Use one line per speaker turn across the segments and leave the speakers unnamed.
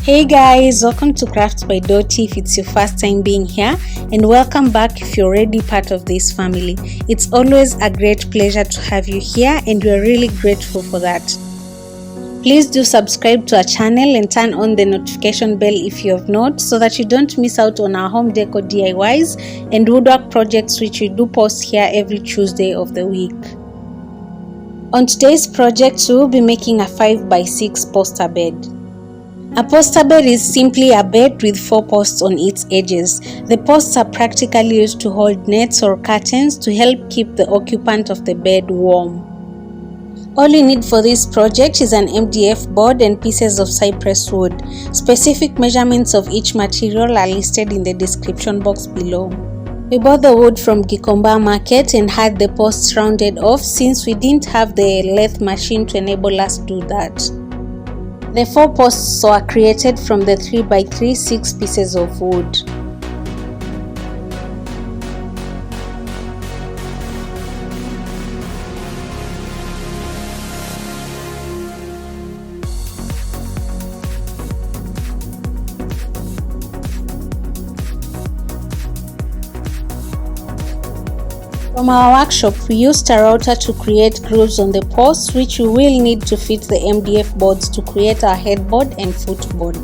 Hey guys, welcome to Craft by Doti if it's your first time being here, and welcome back if you're already part of this family. It's always a great pleasure to have you here and we're really grateful for that. Please do subscribe to our channel and turn on the notification bell if you have not, so that you don't miss out on our home decor DIYs and woodwork projects which we do post here every Tuesday of the week. On today's project, we will be making a 5x6 poster bed. A poster bed is simply a bed with 4 posts on its edges. The posts are practically used to hold nets or curtains to help keep the occupant of the bed warm. All you need for this project is an MDF board and pieces of cypress wood. Specific measurements of each material are listed in the description box below. We bought the wood from Gikomba market and had the posts rounded off since we didn't have the lathe machine to enable us to do that. The 4 posts were created from the 3x3 6 pieces of wood. From our workshop, we used a router to create grooves on the posts which we will need to fit the MDF boards to create our headboard and footboard.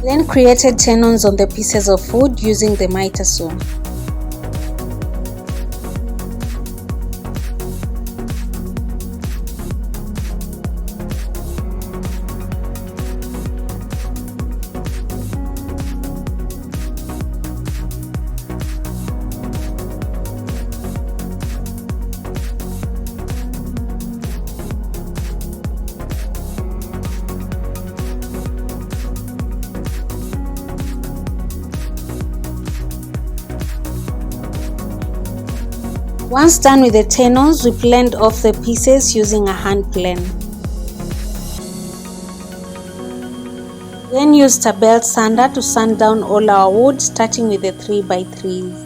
Then created tenons on the pieces of wood using the miter saw. Once done with the tenons, we planed off the pieces using a hand plane. Then used a belt sander to sand down all our wood, starting with the 3x3s.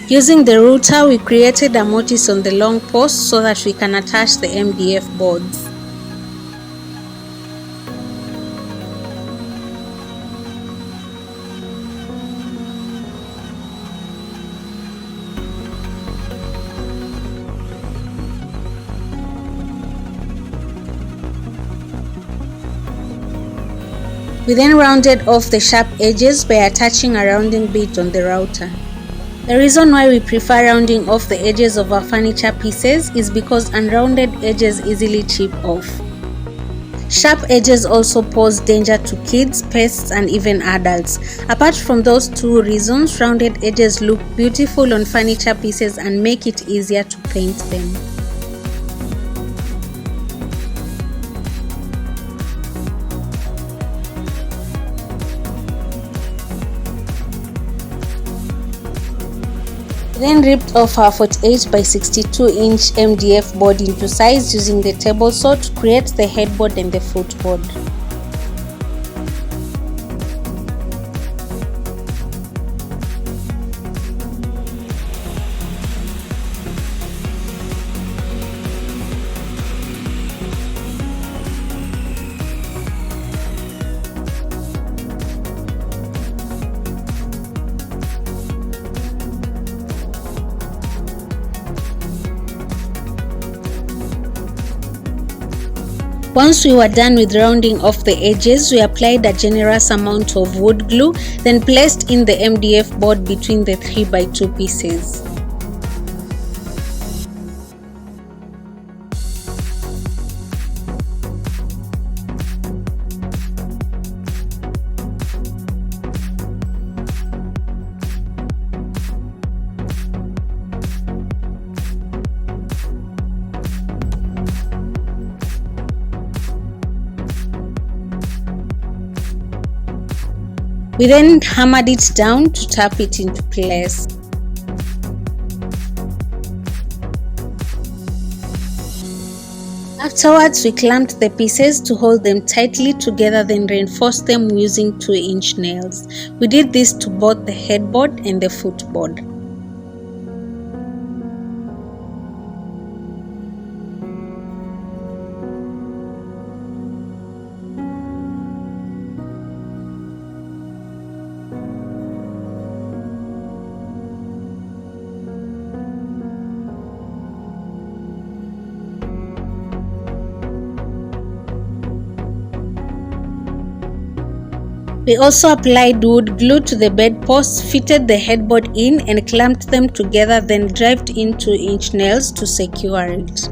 Using the router, we created a mortise on the long post so that we can attach the MDF boards. We then rounded off the sharp edges by attaching a rounding bit on the router. The reason why we prefer rounding off the edges of our furniture pieces is because unrounded edges easily chip off. Sharp edges also pose danger to kids, pests, and even adults. Apart from those 2 reasons, rounded edges look beautiful on furniture pieces and make it easier to paint them. Then ripped off our 48x62 inch MDF board into size using the table saw to create the headboard and the footboard. Once we were done with rounding off the edges, we applied a generous amount of wood glue, then placed in the MDF board between the 3x2 pieces. We then hammered it down to tap it into place. Afterwards, we clamped the pieces to hold them tightly together, then reinforced them using 2-inch nails. We did this to both the headboard and the footboard. We also applied wood glue to the bedposts, fitted the headboard in and clamped them together, then drived in 2-inch nails to secure it.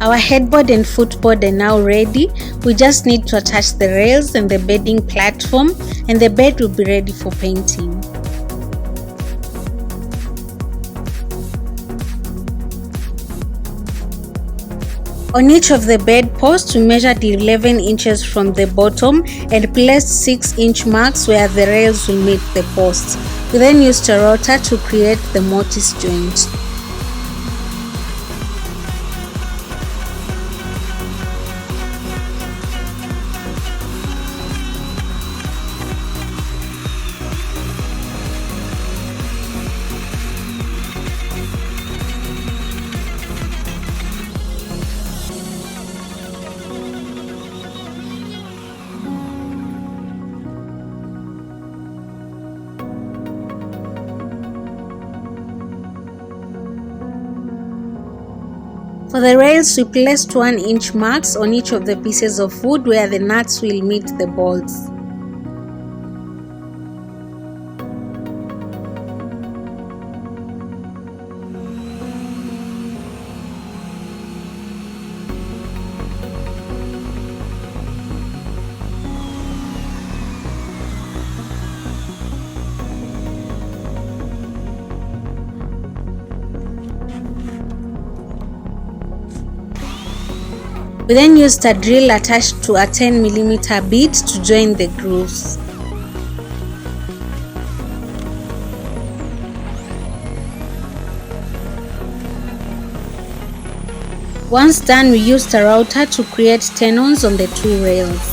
Our headboard and footboard are now ready. We just need to attach the rails and the bedding platform, and the bed will be ready for painting. On each of the bedposts, we measured 11 inches from the bottom and placed 6-inch marks where the rails will meet the posts. We then used a router to create the mortise joint. For the rails, we placed 1-inch marks on each of the pieces of wood where the nuts will meet the bolts. We then used a drill attached to a 10mm bit to join the grooves. Once done, we used a router to create tenons on the two rails.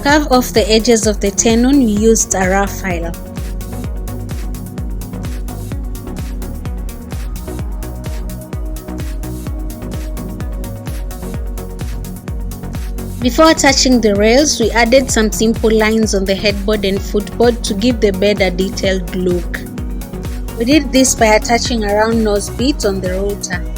Carve off the edges of the tenon, we used a rough file. Before attaching the rails, we added some simple lines on the headboard and footboard to give the bed a detailed look. We did this by attaching a round nose bit on the router.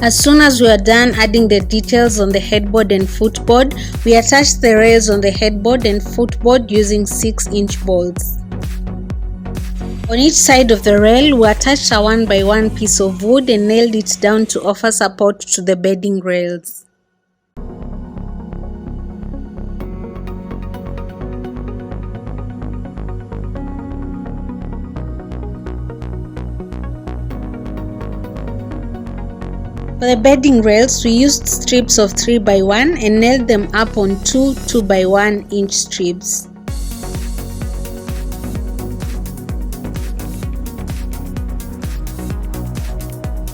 As soon as we are done adding the details on the headboard and footboard, we attached the rails on the headboard and footboard using 6-inch bolts. On each side of the rail, we attached a 1x1 piece of wood and nailed it down to offer support to the bedding rails. For the bedding rails, we used strips of 3x1 and nailed them up on two 2x1 inch strips.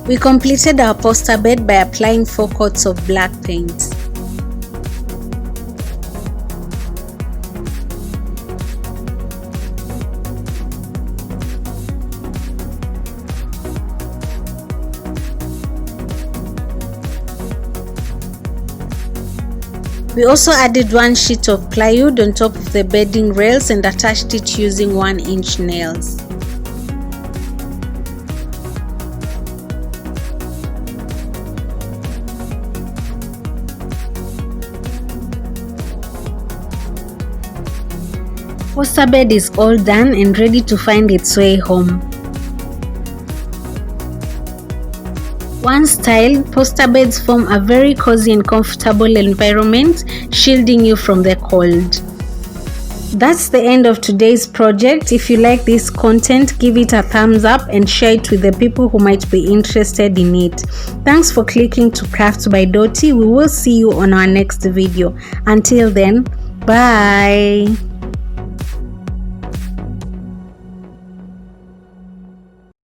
We completed our poster bed by applying 4 coats of black paint. We also added 1 sheet of plywood on top of the bedding rails and attached it using 1-inch nails. Poster bed is all done and ready to find its way home. Once styled, poster beds form a very cozy and comfortable environment, shielding you from the cold. That's the end of today's project. If you like this content, give it a thumbs up and share it with the people who might be interested in it. Thanks for clicking to Craft by Doti. We will see you on our next video. Until then, bye.